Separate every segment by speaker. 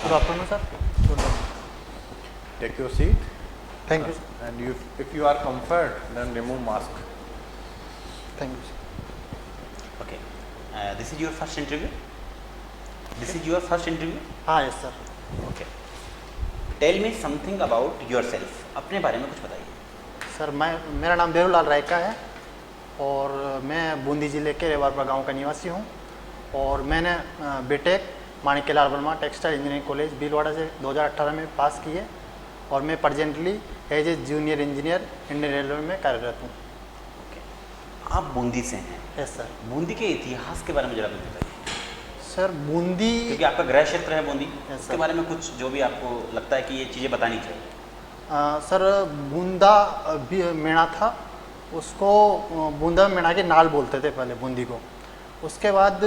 Speaker 1: Good afternoon, sir. Good afternoon.
Speaker 2: Take your seat.
Speaker 1: Thank you, sir.
Speaker 2: And if you are comfort, then remove mask.
Speaker 1: Thank you, sir.
Speaker 3: Okay. This is your first interview? This is your first interview?
Speaker 1: हाँ, yes, sir.
Speaker 3: Okay. Tell me something about yourself. अपने बारे में कुछ बताइए.
Speaker 1: Sir मेरा नाम बेरूलाल रायका है और मैं बूंदी ज़िले के रेवारपा गांव का निवासी हूं और मैंने BTech Manikyalal Verma textile engineering college Bhilwara से 2018 में पास की है और मैं presently as a junior engineer Indian Railway में कार्यरत हूं.
Speaker 3: Okay. आप बूंदी से हैं.
Speaker 1: Yes sir.
Speaker 3: बूंदी के इतिहास के बारे में जरा कुछ बताइए.
Speaker 1: सर बूंदी
Speaker 3: क्योंकि आपका गृह क्षेत्र है बूंदी,
Speaker 1: Yes,
Speaker 3: उसके
Speaker 1: sir.
Speaker 3: बारे में कुछ जो भी आपको लगता है कि ये चीज़ें बतानी चाहिए.
Speaker 1: सर बूंदा भी मेणा था, उसको बूंदा मेणा के नाल बोलते थे पहले बूंदी को. उसके बाद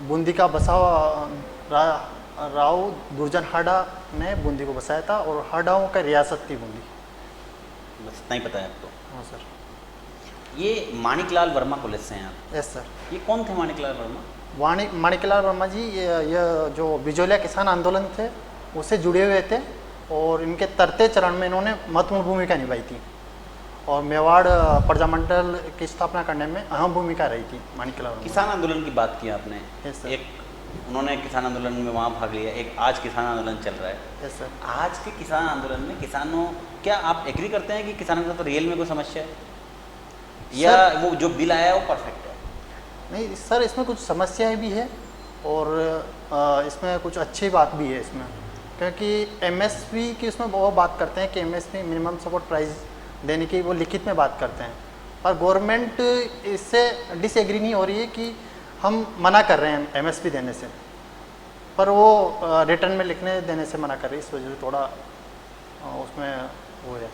Speaker 1: बूंदी का बसाव राव दुर्जन हाडा ने बूंदी को बसाया था और हाडाओं का रियासत थी बूंदी.
Speaker 3: बस इतना ही पता है आपको.
Speaker 1: हाँ सर.
Speaker 3: ये माणिकलाल वर्मा कॉलेज से हैं आप.
Speaker 1: Yes sir.
Speaker 3: ये कौन थे माणिकलाल वर्मा?
Speaker 1: माणिक्यलाल वर्मा जी ये जो बिजोलिया किसान आंदोलन थे उससे जुड़े हुए थे और इनके तरते चरण में इन्होंने महत्वपूर्ण भूमिका निभाई थी और मेवाड़ प्रजामंडल की स्थापना करने में अहम भूमिका रही थी माणिक्यलाल वर्मा.
Speaker 3: किसान आंदोलन की बात की आपने.
Speaker 1: Yes, sir.
Speaker 3: एक उन्होंने किसान आंदोलन में वहाँ भाग लिया, एक आज किसान आंदोलन चल रहा है.
Speaker 1: Yes sir.
Speaker 3: आज के किसान आंदोलन में किसानों, क्या आप एग्री करते हैं कि किसानों के साथ रियल में कोई समस्या है या वो जो बिल आया है वो परफेक्ट है?
Speaker 1: नहीं सर, इसमें कुछ समस्याएं भी है और इसमें कुछ अच्छी बात भी है इसमें, क्योंकि एमएसपी की उसमें वो बात करते हैं कि एमएसपी मिनिमम सपोर्ट प्राइस देने की वो लिखित में बात करते हैं, पर गवर्नमेंट इससे डिसएग्री नहीं हो रही है कि हम मना कर रहे हैं एमएसपी देने से, पर वो रिटर्न में लिखने देने से मना कर रही है. इस वजह से थोड़ा उसमें वो है.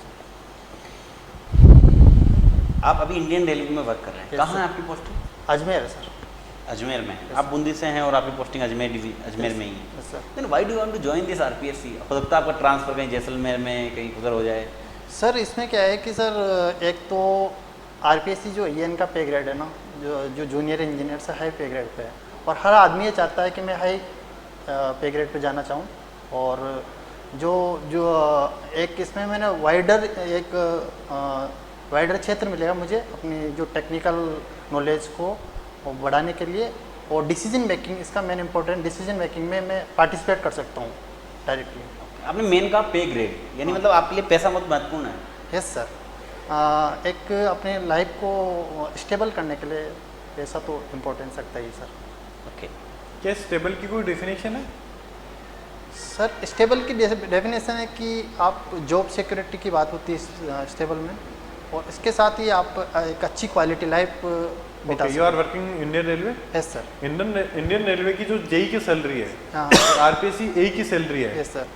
Speaker 3: आप अभी इंडियन रेलवे में वर्क कर रहे हैं.
Speaker 1: Yes,
Speaker 3: कहाँ
Speaker 1: sir.
Speaker 3: है आपकी पोस्टिंग?
Speaker 1: अजमेर है सर.
Speaker 3: अजमेर में है.
Speaker 1: Yes,
Speaker 3: आप बूंदी से हैं और आपकी पोस्टिंग अजमेर में ही है.
Speaker 1: Yes sir.
Speaker 3: Then why do you want to join this RPSC? हो सकता है आपका ट्रांसफर कहीं जैसलमेर में कहीं उधर हो जाए.
Speaker 1: सर इसमें क्या है कि सर एक तो आरपीएससी जो ईएन का पे ग्रेड है ना, जो जूनियर इंजीनियर से हाई पे ग्रेड पे है और हर आदमी ये चाहता है कि मैं हाई पे ग्रेड पे जाना चाहूँ. और जो एक इसमें मैंने वाइडर क्षेत्र मिलेगा मुझे अपनी जो टेक्निकल नॉलेज को बढ़ाने के लिए और डिसीजन मेकिंग, इसका मेन इम्पोर्टेंट डिसीजन मेकिंग में मैं पार्टिसिपेट कर सकता हूँ डायरेक्टली.
Speaker 3: आपने मेन कहा पे ग्रेड, यानी मतलब आपके लिए पैसा बहुत महत्वपूर्ण है.
Speaker 1: Yes sir. एक अपने लाइफ को स्टेबल करने के लिए पैसा तो इम्पोर्टेंस रखता ही सर.
Speaker 3: ओके.
Speaker 2: क्या स्टेबल की कोई डेफिनेशन है?
Speaker 1: सर स्टेबल की डेफिनेशन है कि आप जॉब सिक्योरिटी की बात होती है स्टेबल में, और इसके साथ ही आप एक अच्छी क्वालिटी लाइफ बिता
Speaker 2: you are working Indian Railway.
Speaker 1: Yes sir.
Speaker 2: Indian Railway की जो जेई की सैलरी है,
Speaker 1: हाँ.
Speaker 2: आरपीएससी ए की सैलरी है,
Speaker 1: yes sir.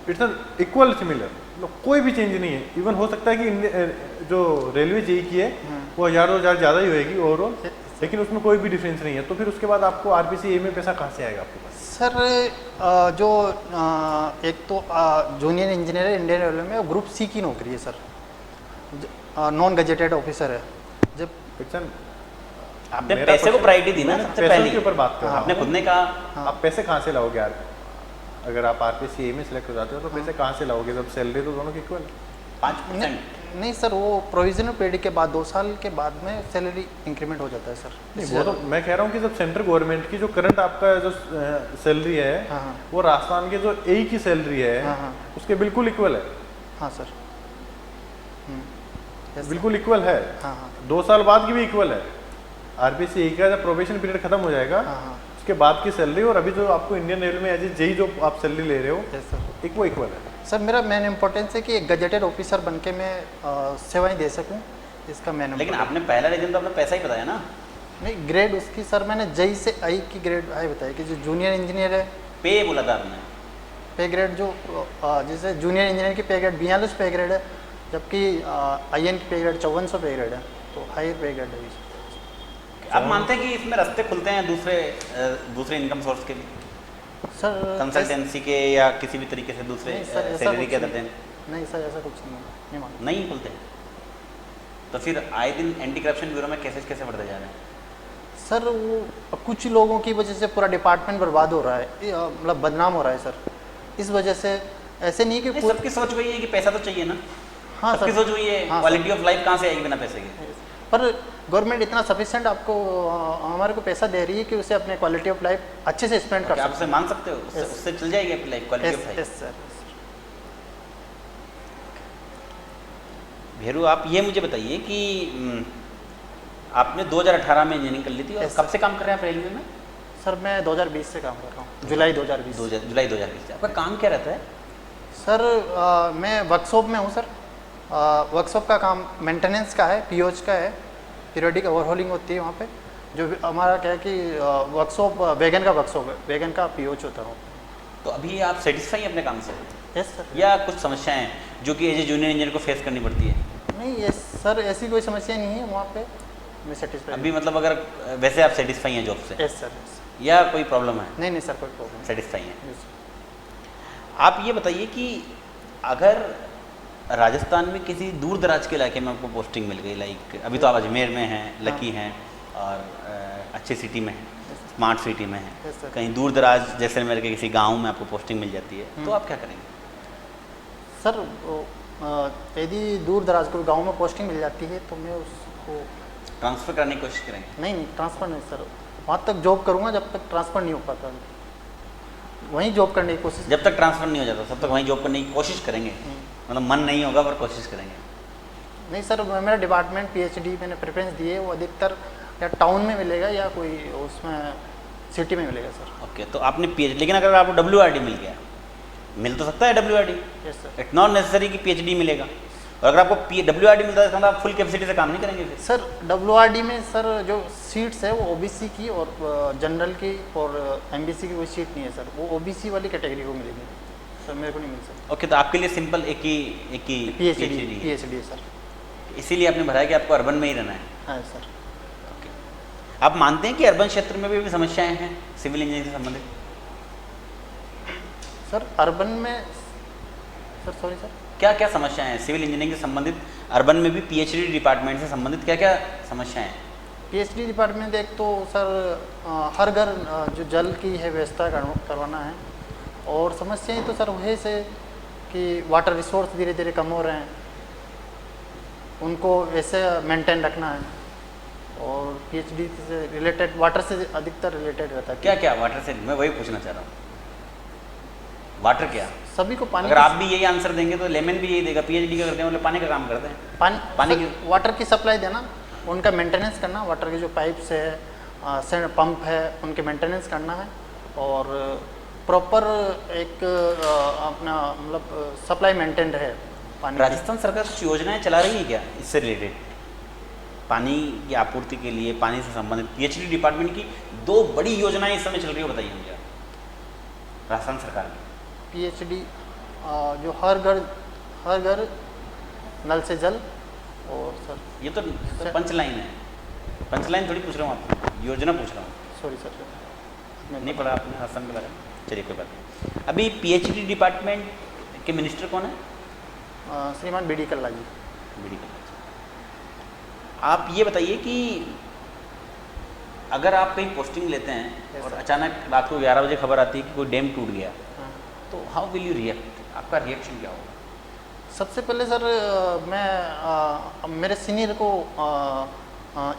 Speaker 2: It's equal similar. कोई भी चेंज नहीं है. इवन हो सकता है कि जो रेलवे जेई की है वो 1000 ज़्यादा ही होएगी ओवरऑल, लेकिन उसमें कोई भी डिफरेंस नहीं है. तो फिर उसके बाद आपको आरपीएससी ए में पैसा कहाँ से आएगा आपके पास?
Speaker 1: सर जो एक तो जूनियर इंजीनियर है इंडियन रेलवे में, ग्रुप सी की नौकरी है सर, नॉन गजेटेड ऑफिसर है. जब
Speaker 3: आपने पैसे को प्रायोरिटी दी ना सबसे पहले.
Speaker 2: के ऊपर बात कर रहा हूं.
Speaker 3: आपने खुद ने कहा.
Speaker 2: आप पैसे कहाँ से लाओगे यार? अगर आप आरपीएससी ए में सिलेक्ट हो जाते हो तो पैसे कहाँ से लाओगे जब सैलरी तो दोनों की इक्वल?
Speaker 3: 5%.
Speaker 1: नहीं सर, वो प्रोविजनल पीरियड के बाद 2 साल के बाद में सैलरी इंक्रीमेंट हो जाता है सर.
Speaker 2: नहीं, वो तो मैं कह रहा हूँ कि जब सेंट्रल गवर्नमेंट की जो करंट आपका जो सैलरी है,
Speaker 1: हाँ.
Speaker 2: वो राजस्थान के जो ए की सैलरी है,
Speaker 1: हाँ.
Speaker 2: उसके बिल्कुल इक्वल है.
Speaker 1: हाँ सर. यस
Speaker 2: बिल्कुल इक्वल है.
Speaker 1: हाँ.
Speaker 2: 2 साल बाद की भी इक्वल है. आरपीएससी ए का जब प्रोबेशन पीरियड खत्म हो जाएगा,
Speaker 1: हाँ.
Speaker 2: उसके बाद की सैलरी और अभी जो आपको इंडियन रेलवे में एज ए जेई जो आप सैलरी ले रहे हो,
Speaker 1: यस सर.
Speaker 2: एक वो इक्वल है.
Speaker 1: सर मेरा मेन इम्पोर्टेंस है कि एक गजेटेड ऑफिसर बन के मैं सेवाएं दे सकूं, इसका मेन.
Speaker 3: लेकिन आपने पहला रीजन तो अपना पैसा ही बताया ना.
Speaker 1: नहीं, ग्रेड उसकी सर मैंने जेई से आई की ग्रेड आई बताई कि जो जूनियर इंजीनियर है
Speaker 3: पे बोला था आपने.
Speaker 1: पे ग्रेड जो जैसे जूनियर इंजीनियर की पे ग्रेड 42 पे ग्रेड है, जबकि आईएन की पे ग्रेड 5400 पे ग्रेड है, तो हाई पे ग्रेड है.
Speaker 3: आप मानते हैं कि इसमें रास्ते खुलते हैं दूसरे इनकम सोर्स के लिए,
Speaker 1: सर
Speaker 3: कंसल्टेंसी के या किसी भी तरीके से दूसरे
Speaker 1: नहीं सर, ऐसा
Speaker 3: सैलरी
Speaker 1: कुछ
Speaker 3: के
Speaker 1: नहीं.
Speaker 3: देते
Speaker 1: नहीं सर, ऐसा कुछ नहीं मानता.
Speaker 3: नहीं खुलते? तो फिर आए दिन एंटी करप्शन ब्यूरो में केसेस कैसे बढ़ते जा रहे हैं?
Speaker 1: सर वो कुछ लोगों की वजह से पूरा डिपार्टमेंट बर्बाद हो रहा है, मतलब बदनाम हो रहा है सर। इस वजह से ऐसे नहीं कि
Speaker 3: नहीं, सबकी सोच वही है कि पैसा तो चाहिए ना।
Speaker 1: हाँ
Speaker 3: सबकी
Speaker 1: सर,
Speaker 3: सोच वही है,
Speaker 1: हाँ
Speaker 3: क्वालिटी ऑफ लाइफ कहाँ से आएगी बिना पैसे के।
Speaker 1: पर गवर्नमेंट इतना सफिशिएंट आपको हमारे को पैसा दे रही है कि उसे अपने क्वालिटी ऑफ लाइफ अच्छे से स्पेंड कर
Speaker 3: क्या आप उसे
Speaker 1: सकते
Speaker 3: मांग सकते हो? उससे चल जाएगी आपकी लाइफ, क्वालिटी ऑफ
Speaker 1: हैं।
Speaker 3: लाइफ।
Speaker 1: Yes sir.
Speaker 3: भेरू, आप ये मुझे बताइए कि आपने 2018 में इंजीनियरिंग कर ली थी और
Speaker 1: Yes,
Speaker 3: कब से काम कर रहे हैं आप रेलवे में?
Speaker 1: सर मैं 2020 से काम कर रहा हूँ, जुलाई 2020।
Speaker 3: जुलाई 2020 से। आपका काम क्या रहता है?
Speaker 1: सर मैं वर्कशॉप में हूँ सर। वर्कशॉप का काम मेंटेनेंस का है, पीओच का है, पीरियडिक ओवरहॉलिंग होती है वहाँ पे। जो हमारा क्या है कि वर्कशॉप वैगन का वर्कशॉप है, वैगन का पीओच होता है।
Speaker 3: तो अभी आप सेटिस्फाई हैं अपने काम से
Speaker 1: यस सर।
Speaker 3: या कुछ समस्याएं जो कि एज ए जूनियर इंजीनियर को फेस करनी पड़ती है?
Speaker 1: नहीं यस सर, ऐसी कोई समस्या नहीं है वहाँ पे, मैं सेटिस्फाई।
Speaker 3: अभी मतलब अगर वैसे आप सेटिस्फाई हैं जॉब से
Speaker 1: यस सर।
Speaker 3: या कोई प्रॉब्लम है?
Speaker 1: नहीं सर, कोई प्रॉब्लम
Speaker 3: सेटिस्फाई हैं।
Speaker 1: नहीं।
Speaker 3: आप ये बताइए कि अगर राजस्थान में किसी दूर दराज के इलाके में आपको पोस्टिंग मिल गई, लाइक अभी तो आप अजमेर में हैं, लकी हैं और अच्छी सिटी में हैं, स्मार्ट सिटी में हैं,
Speaker 1: Yes, sir.
Speaker 3: कहीं दूर दराज जैसलमेर के किसी गांव में आपको पोस्टिंग मिल जाती है, तो आप क्या करेंगे?
Speaker 1: सर यदि दूर दराज को गांव में पोस्टिंग मिल जाती है तो मैं उसको
Speaker 3: ट्रांसफ़र करने की कोशिश करेंगे?
Speaker 1: नहीं ट्रांसफ़र नहीं सर, वहाँ तक जॉब करूँगा जब तक ट्रांसफ़र नहीं हो पाता, वहीं जॉब करने की कोशिश।
Speaker 3: जब तक ट्रांसफ़र नहीं हो जाता तब तक वहीं जॉब करने की कोशिश करेंगे? मतलब मन नहीं होगा पर कोशिश करेंगे?
Speaker 1: नहीं सर, मेरा डिपार्टमेंट पीएचडी मैंने प्रेफरेंस दी है, वो अधिकतर या टाउन में मिलेगा या कोई उसमें सिटी में मिलेगा सर।
Speaker 3: ओके, तो आपने पीएचडी, लेकिन अगर आपको डब्ल्यूआरडी मिल गया, मिल तो सकता है WRD,
Speaker 1: yes sir.
Speaker 3: It's not necessary कि पीएचडी मिलेगा। और अगर आपको डब्ल्यूआरडी मिलता है तो आप फुल कैपेसिटी से काम नहीं करेंगे फिर?
Speaker 1: सर डब्ल्यूआरडी में सर जो सीट्स है वो ओबीसी की और जनरल की और एमबीसी की कोई सीट नहीं है सर, वो ओबीसी वाली कैटेगरी को मिलेगी सर, मेरे को नहीं मिल सकता।
Speaker 3: ओके, तो आपके लिए सिंपल एक ही
Speaker 1: पीएचडी है सर।
Speaker 3: इसीलिए आपने भरा है कि आपको अर्बन में ही रहना है।
Speaker 1: हाँ सर।
Speaker 3: ओके, आप मानते हैं कि अर्बन क्षेत्र में भी समस्याएं हैं सिविल इंजीनियरिंग से संबंधित?
Speaker 1: सर अर्बन में सर, सॉरी सर,
Speaker 3: क्या क्या समस्याएं हैं सिविल इंजीनियरिंग से संबंधित? अर्बन में भी पीएचडी डिपार्टमेंट से संबंधित क्या क्या समस्याएं हैं?
Speaker 1: पीएचडी डिपार्टमेंट एक तो सर हर घर जो जल की है व्यवस्था करवाना है, और समस्याएं तो सर वही से कि वाटर रिसोर्स धीरे धीरे कम हो रहे हैं, उनको वैसे मेंटेन रखना है, और पीएचडी से रिलेटेड वाटर से अधिकतर रिलेटेड रहता है।
Speaker 3: क्या क्या वाटर से, मैं वही पूछना चाह रहा हूँ, वाटर क्या?
Speaker 1: सभी को पानी
Speaker 3: अगर आप भी यही आंसर देंगे तो लेमन भी यही देगा, पीएचडी का करते हैं मतलब पानी का काम करते हैं। पानी की
Speaker 1: वाटर की सप्लाई देना, उनका मेंटेनेंस करना, वाटर के जो पाइप्स है, पंप है, उनके मेंटेनेंस करना है, और प्रॉपर एक अपना मतलब सप्लाई मेंटेन रहे पानी।
Speaker 3: राजस्थान सरकार कुछ योजनाएं चला रही है क्या इससे रिलेटेड, पानी की आपूर्ति के लिए, पानी से संबंधित? पीएचडी डिपार्टमेंट की 2 बड़ी योजनाएं इस समय चल रही है, बताइए मुझे राजस्थान सरकार की।
Speaker 1: पीएचडी जो हर घर नल से जल, और सर
Speaker 3: ये तो पंच लाइन है, पंच लाइन थोड़ी पूछ रहा हूँ आपको, योजना पूछ रहा हूँ।
Speaker 1: सॉरी सर,
Speaker 3: नहीं पढ़ा आपने राजस्थान के बारे में? चलिए कोई बात नहीं। अभी पीएचडी डिपार्टमेंट के मिनिस्टर कौन है?
Speaker 1: श्रीमान बीडी कल्ला जी।
Speaker 3: बीडी कल्ला। आप ये बताइए कि अगर आप कहीं पोस्टिंग लेते हैं और अचानक रात को 11 बजे खबर आती है कि कोई डैम टूट गया, तो हाउ विल यू रिएक्ट? आपका रिएक्शन क्या होगा?
Speaker 1: सबसे पहले सर मैं मेरे सीनियर को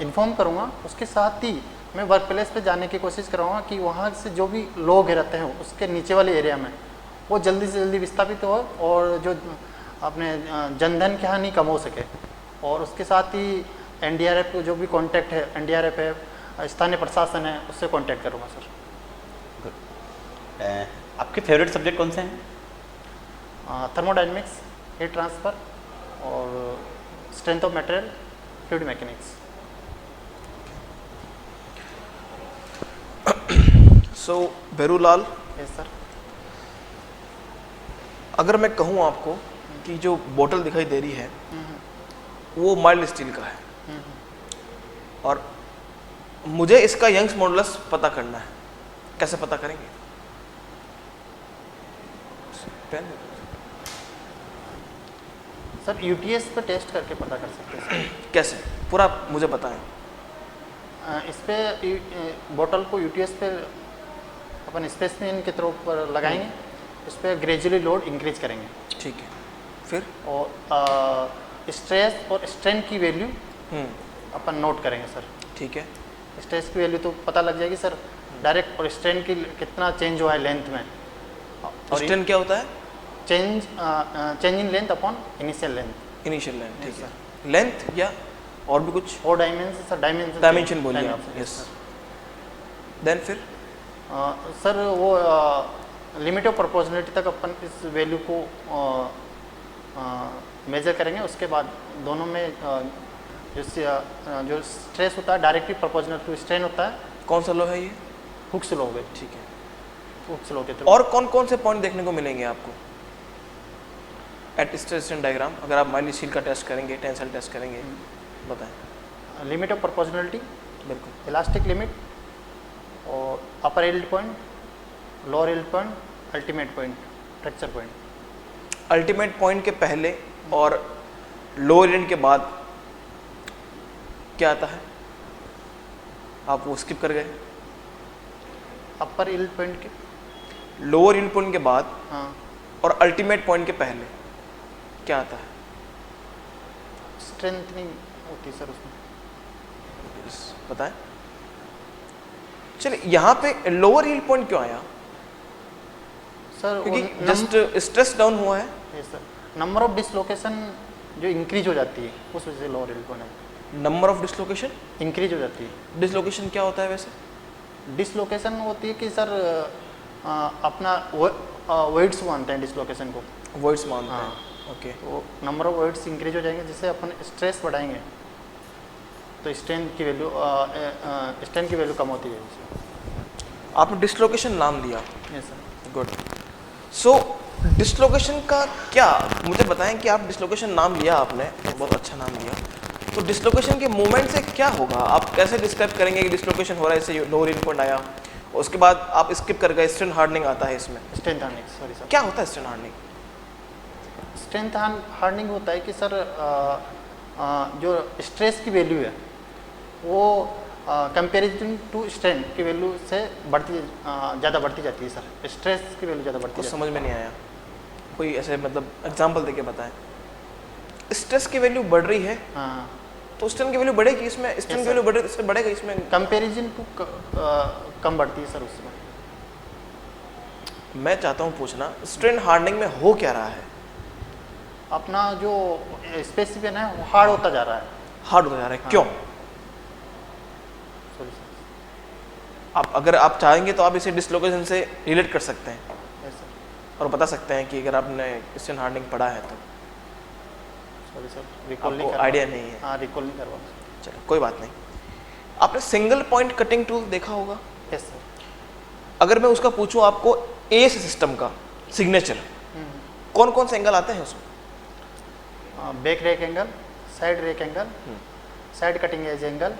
Speaker 1: इन्फॉर्म करूँगा, उसके साथ ही मैं वर्क प्लेस पे जाने की कोशिश कराऊँगा कि वहाँ से जो भी लोग रहते हैं उसके नीचे वाले एरिया में वो जल्दी से जल्दी विस्थापित हो, और जो अपने जनधन की हानि कम हो सके। और उसके साथ ही एनडीआरएफ जो भी कॉन्टैक्ट है, एनडीआरएफ है, स्थानीय प्रशासन है, उससे कॉन्टैक्ट करूँगा सर।
Speaker 3: आपके फेवरेट सब्जेक्ट कौन से हैं?
Speaker 1: थर्मोडाइनमिक्स, हीट ट्रांसफ़र और strength of material, fluid mechanics.
Speaker 4: So Bherulal,
Speaker 1: yes sir.
Speaker 4: अगर मैं कहूँ आपको कि जो बोतल दिखाई दे रही है वो माइल्ड स्टील का है, और मुझे इसका यंग्स मॉडुलस पता करना है, कैसे पता करेंगे? पेन
Speaker 1: सर यूटीएस पे टेस्ट करके पता कर सकते हैं सर।
Speaker 4: कैसे? पूरा मुझे बताएं।
Speaker 1: इस पे बोतल को यूटीएस पे अपन स्पेसिमेन के थ्रू पर लगाएंगे, इस पर ग्रेजुअली लोड इंक्रीज करेंगे।
Speaker 4: ठीक है, फिर
Speaker 1: और स्ट्रेस और स्ट्रेन की वैल्यू अपन नोट करेंगे सर।
Speaker 4: ठीक है,
Speaker 1: स्ट्रेस की वैल्यू तो पता लग जाएगी सर डायरेक्ट, और स्ट्रेन की कितना चेंज हुआ है लेंथ में। और
Speaker 4: स्ट्रेन क्या होता है?
Speaker 1: Change in length upon initial length.
Speaker 4: Initial length, ठीक है। लेंथ या और भी कुछ?
Speaker 1: और डायमेंशन सर,
Speaker 4: डायमेंशन बोलिए आप। यस, देन फिर
Speaker 1: सर वो लिमिट ऑफ प्रोपोर्शनलिटी तक अपन इस वैल्यू को मेजर करेंगे। उसके बाद दोनों में जो स्ट्रेस होता है डायरेक्टली प्रोपोर्शनल टू स्ट्रेन होता है।
Speaker 4: कौन सा लो है ये?
Speaker 1: हुक्स लॉ है।
Speaker 4: ठीक है,
Speaker 1: हुक्स लॉ के थ्रू।
Speaker 4: और कौन कौन से पॉइंट देखने को मिलेंगे आपको एट स्ट्रेस स्ट्रेन डायग्राम? अगर आप माइल्ड स्टील का टेस्ट करेंगे, टेंसाइल टेस्ट करेंगे, बताएं।
Speaker 1: लिमिट ऑफ प्रोपोर्शनलिटी,
Speaker 4: बिल्कुल।
Speaker 1: इलास्टिक लिमिट, और upper yield point, lower yield point, ultimate point, fracture point.
Speaker 4: Ultimate point के पहले और लोअर यील्ड के बाद क्या आता है? आप वो स्किप कर गए।
Speaker 1: अपर यील्ड पॉइंट के,
Speaker 4: लोअर यील्ड पॉइंट के बाद
Speaker 1: हाँ,
Speaker 4: और अल्टीमेट पॉइंट के पहले क्या आता है?
Speaker 1: स्ट्रेंथनिंग होती है सर उसमें।
Speaker 4: बताएं। चलिए, यहाँ पे लोअर यील्ड पॉइंट क्यों आया?
Speaker 1: सर
Speaker 4: क्योंकि जस्ट स्ट्रेस डाउन हुआ है।
Speaker 1: Yes sir, number of dislocation जो इंक्रीज हो जाती है उस वजह से लोअर यील्ड पॉइंट है।
Speaker 4: नंबर ऑफ डिसलोकेशन
Speaker 1: इंक्रीज हो जाती है।
Speaker 4: डिसलोकेशन क्या होता है वैसे?
Speaker 1: डिसलोकेशन होती है कि सर अपना वेट्स मानते हैं डिसलोकेशन को।
Speaker 4: वर्ड्स मानते
Speaker 1: हाँ।
Speaker 4: हैं, ओके।
Speaker 1: तो नंबर ऑफ वेट्स इंक्रीज हो जाएंगे, जिससे अपन स्ट्रेस बढ़ाएंगे तो स्ट्रेन की वैल्यू कम होती है।
Speaker 4: आपने डिसलोकेशन नाम दिया,
Speaker 1: यस सर।
Speaker 4: गुड। सो डिसलोकेशन का क्या, मुझे बताएं कि आप डिसलोकेशन नाम लिया आपने, बहुत अच्छा नाम लिया, तो डिसलोकेशन के मूवमेंट से क्या होगा? आप कैसे डिस्क्राइब करेंगे कि डिसलोकेशन हो रहा है, इससे लोअर यील्ड पॉइंट आया, उसके बाद आप स्किप कर गए, स्ट्रेन हार्डनिंग आता है इसमें।
Speaker 1: Strength hardening, sorry sir.
Speaker 4: क्या होता है स्ट्रेन हार्डनिंग?
Speaker 1: स्ट्रेंथ हार्डनिंग होता है कि सर जो स्ट्रेस की वैल्यू है वो कंपेरिजन टू स्ट्रेन की वैल्यू से ज़्यादा बढ़ती जाती है सर। स्ट्रेस की वैल्यू ज़्यादा बढ़ती
Speaker 4: कुछ
Speaker 1: है।
Speaker 4: समझ में नहीं आया, कोई ऐसे मतलब एग्जांपल देके बताएं। स्ट्रेस की वैल्यू बढ़ रही है
Speaker 1: हाँ,
Speaker 4: तो स्ट्रेन की वैल्यू बढ़ेगी इसमें, स्ट्रेन की वैल्यू बढ़ेगी, इससे बढ़ेगा इसमें।
Speaker 1: कंपेरिजन टू कम बढ़ती है सर उसमें।
Speaker 4: मैं चाहता हूँ पूछना, स्ट्रेन हार्डनिंग में हो क्या रहा है?
Speaker 1: अपना जो स्पेसिफिक है वो हार्ड होता जा रहा है।
Speaker 4: हार्ड होता जा रहा है,
Speaker 1: हाँ।
Speaker 4: क्यों?
Speaker 1: Sorry sir.
Speaker 4: आप अगर आप चाहेंगे तो आप इसे डिसलोकेशन से रिलेट कर सकते हैं
Speaker 1: यस सर।
Speaker 4: और बता सकते हैं कि अगर आपने स्ट्रेन हार्डनिंग पढ़ा है तो।
Speaker 1: सॉरी सर, रिकॉल नहीं
Speaker 4: आपको
Speaker 1: कर
Speaker 4: आइडिया नहीं है।
Speaker 1: हाँ, रिकॉल नहीं करवा।
Speaker 4: चलो कोई बात नहीं। आपने सिंगल पॉइंट कटिंग टूल देखा होगा।
Speaker 1: Yes sir.
Speaker 4: अगर मैं उसका पूछूं आपको एस सिस्टम का सिग्नेचर, कौन कौन से एंगल आते हैं उसमें?
Speaker 1: Back rake angle, side rake angle, side cutting edge angle,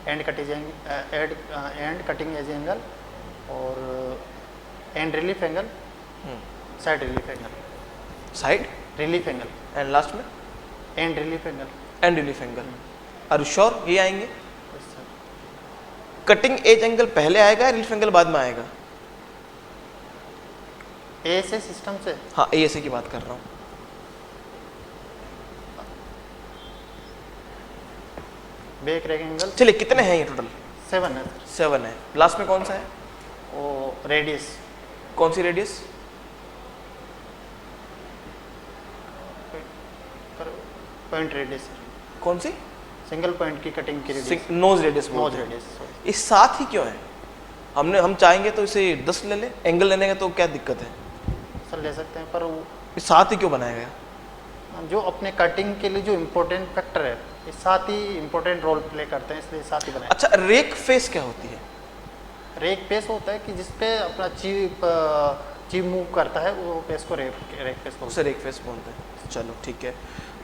Speaker 1: end cutting edge angle, और end relief angle, side relief angle,
Speaker 4: side
Speaker 1: relief angle,
Speaker 4: and last में
Speaker 1: end relief angle.
Speaker 4: End relief angle. Are you sure ये आएंगे?
Speaker 1: Yes sir.
Speaker 4: Cutting edge angle पहले आएगा, relief angle बाद में आएगा?
Speaker 1: ऐसे सिस्टम से
Speaker 4: हाँ, एएसए की बात कर रहा हूँ।
Speaker 1: बैक रेक एंगल
Speaker 4: चलिए, कितने हैं ये टोटल?
Speaker 1: 7 है सर।
Speaker 4: 7 है। लास्ट में कौन सा है?
Speaker 1: वो रेडियस,
Speaker 4: कौन सी रेडियस?
Speaker 1: पॉइंट रेडियस,
Speaker 4: कौन सी?
Speaker 1: सिंगल पॉइंट की कटिंग की radius,
Speaker 4: nose radius.
Speaker 1: Nose radius.
Speaker 4: ये 7 ही क्यों है? हम चाहेंगे तो इसे 10 ले लें, एंगल लेने का तो क्या दिक्कत है?
Speaker 1: सर ले सकते हैं, पर वो
Speaker 4: ये 7 ही क्यों बनाया गया?
Speaker 1: जो अपने कटिंग के लिए जो इम्पोर्टेंट फैक्टर है, ये 7 ही इम्पोर्टेंट रोल प्ले करते हैं, इसलिए 7 ही बनाए।
Speaker 4: अच्छा, रेक फेस क्या होती है?
Speaker 1: रेक पेस होता है कि जिसपे अपना चीव मूव करता है, वो पेस को रेक पेस बोलते
Speaker 4: उसे रेक फेस बोलते हैं। चलो ठीक है।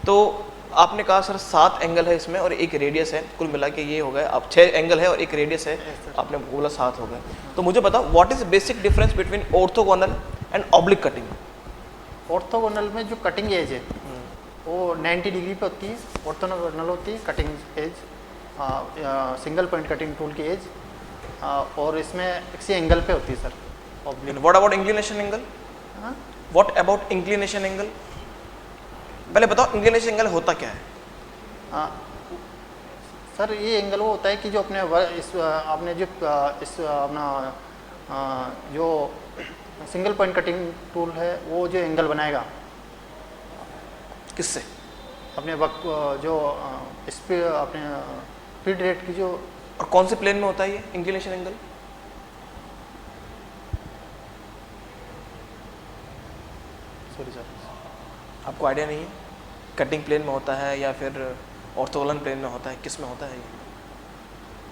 Speaker 4: तो आपने कहा सर 7 एंगल है इसमें और एक रेडियस है, कुल मिला के ये हो गए। अब 6 एंगल है और एक रेडियस है, आपने बोला 7 हो गए। तो मुझे बताओ, what is basic difference between orthogonal and oblique cutting?
Speaker 1: हैं। ऑर्थोगोनल में जो कटिंग एज है वो 90 डिग्री पे होती है, ऑर्थोगोनल होती है cutting edge single point cutting tool की एज, और इसमें इसी एंगल पे होती है sir oblique.
Speaker 4: What about inclination angle?
Speaker 1: हाँ
Speaker 4: व्हाट अबाउट इंक्लिनेशन एंगल? पहले बताओ इंक्लिनेशन एंगल होता क्या है?
Speaker 1: सर ये एंगल वो होता है कि जो अपने आपने जो इस अपना जो सिंगल पॉइंट कटिंग टूल है वो जो एंगल बनाएगा
Speaker 4: किससे?
Speaker 1: अपने वक्त जो इस पे अपने फीड रेट की जो,
Speaker 4: और कौन से प्लेन में होता है ये इंक्लिनेशन एंगल?
Speaker 1: सॉरी सर
Speaker 4: आपको आइडिया नहीं है? कटिंग प्लेन में होता है या फिर ऑर्थोगोनल प्लेन में होता है, किस में होता है ये?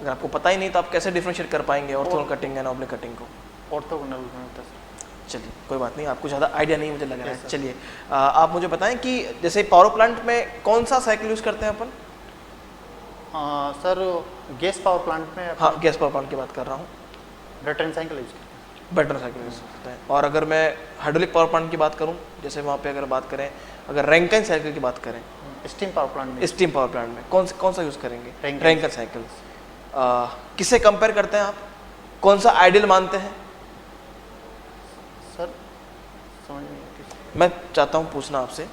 Speaker 4: अगर आपको पता ही नहीं तो आप कैसे डिफरेंशिएट कर पाएंगे orthogonal cutting and oblique cutting को?
Speaker 1: ऑर्थोगोनल में होता है सर।
Speaker 4: चलिए कोई बात नहीं, आपको ज़्यादा आइडिया नहीं मुझे लग रहा
Speaker 1: Yes,
Speaker 4: है।
Speaker 1: sir.
Speaker 4: चलिए आप मुझे बताएं कि जैसे पावर प्लांट में कौन सा साइकिल यूज़ करते हैं अपन?
Speaker 1: सर गैस पावर प्लांट में
Speaker 4: हाँ, गैस पावर प्लांट की बात कर रहा हूँ।
Speaker 1: ब्रेटन साइकिल यूज करते हैं।
Speaker 4: बैटन साइकिल यूज़ करते हैं। और अगर मैं हाइड्रोलिक पावर प्लांट की बात करूँ, जैसे वहाँ पे अगर बात करें, अगर रैंकिन साइकिल की बात करें,
Speaker 1: स्टीम पावर प्लांट में
Speaker 4: स्टीम पावर प्लांट में कौन सा यूज़ करेंगे?
Speaker 1: Rankine.
Speaker 4: Rankine cycle. किससे कंपेयर करते हैं आप? कौन सा आइडियल मानते हैं?
Speaker 1: सर समझ नहीं आती।
Speaker 4: मैं चाहता हूँ पूछना आपसे